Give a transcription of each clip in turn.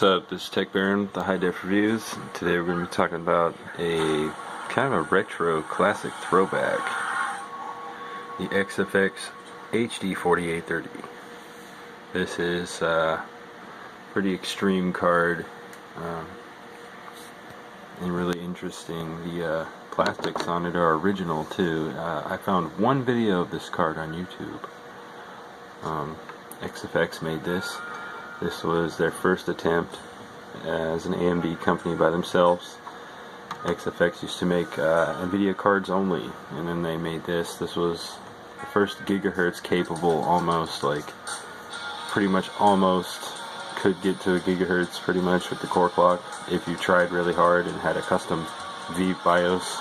What's up? This is Tech Baron with the High Def Reviews. Today we're going to be talking about a kind of a retro classic throwback, the XFX HD 4830. This is a pretty extreme card and really interesting. The plastics on it are original too. I found one video of this card on YouTube. XFX made this. This was their first attempt as an AMD company by themselves. XFX used to make NVIDIA cards only, and then they made this. This was the first gigahertz capable, almost, like, pretty much almost could get to a gigahertz pretty much with the core clock if you tried really hard and had a custom V BIOS.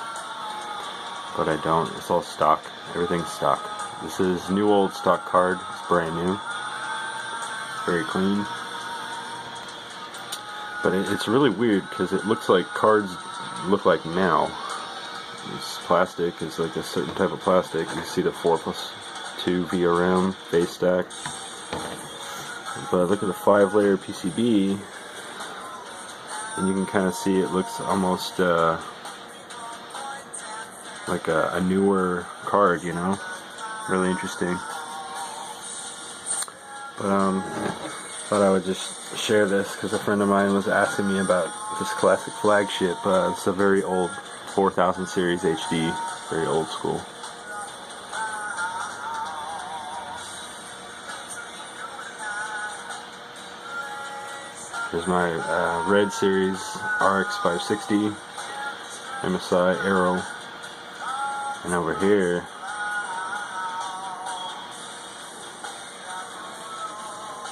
But I don't. It's all stock. Everything's stock. This is new old stock card. It's brand new. Very clean, but it's really weird because it looks like cards look like now. This plastic is like a certain type of plastic. You see the 4+2 VRM face stack, but look at the 5-layer PCB and you can kind of see it looks almost like a newer card, you know. Really interesting. But thought I would just share this because a friend of mine was asking me about this classic flagship. It's a very old 4000 series HD, very old school. Here's my red series RX 560 MSI Aero, and over here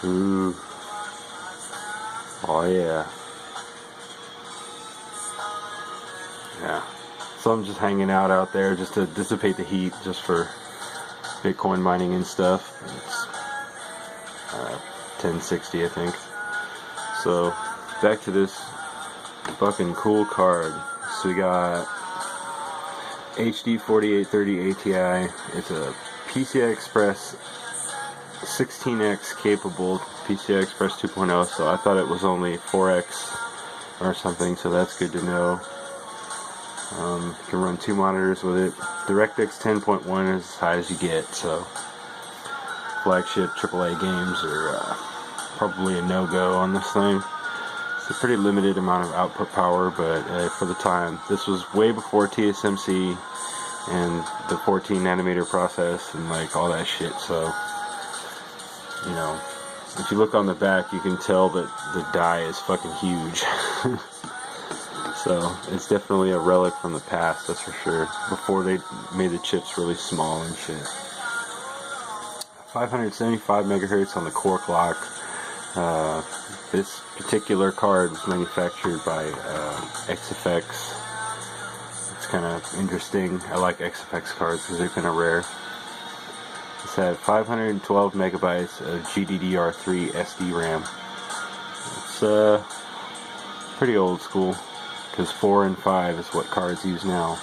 ooh. Oh yeah. Yeah. So I'm just hanging out there just to dissipate the heat, just for Bitcoin mining and stuff. It's 1060, I think. So back to this fucking cool card. So we got HD 4830 ATI. It's a PCI Express 16x capable PCI Express 2.0, so I thought it was only 4x or something, so that's good to know. You can run 2 monitors with it. DirectX 10.1 is as high as you get, so flagship AAA games are probably a no-go on this thing. It's a pretty limited amount of output power, but for the time, this was way before TSMC and the 14 nanometer process and like all that shit, so you know, if you look on the back, you can tell that the die is fucking huge. So it's definitely a relic from the past, that's for sure. Before they made the chips really small and shit. 575 megahertz on the core clock. This particular card was manufactured by XFX. It's kind of interesting. I like XFX cards because they're kind of rare. It's had 512 megabytes of GDDR3 SD RAM. It's pretty old school, because 4 and 5 is what cards use now.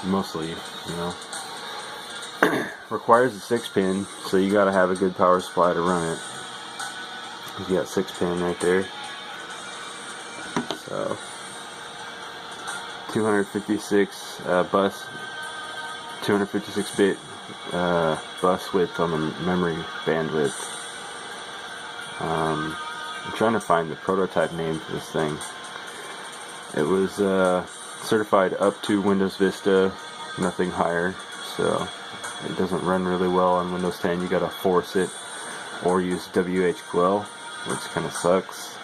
Mostly, you know. Requires a 6-pin, so you gotta have a good power supply to run it. You got 6-pin right there. So 256 bus. 256-bit bus width on the memory bandwidth. I'm trying to find the prototype name for this thing. It was certified up to Windows Vista, nothing higher, so it doesn't run really well on Windows 10. You gotta force it or use WHQL, which kind of sucks.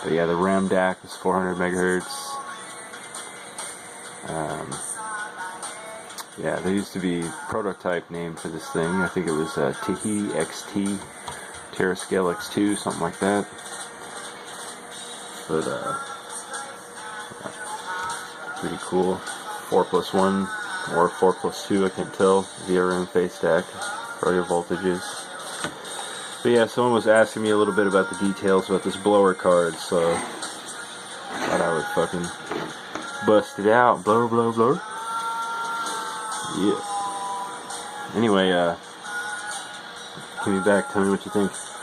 But yeah, the RAM DAC is 400 megahertz. Yeah, there used to be a prototype name for this thing. I think it was Tahi XT, Terrascale X2, something like that. But pretty cool. 4+1 or 4+2, I can't tell. VRM face stack, radio voltages. But yeah, someone was asking me a little bit about the details about this blower card, so I thought I would fucking bust it out. Blower, blower, blower. Yeah. Anyway, Give me back. Tell me what you think.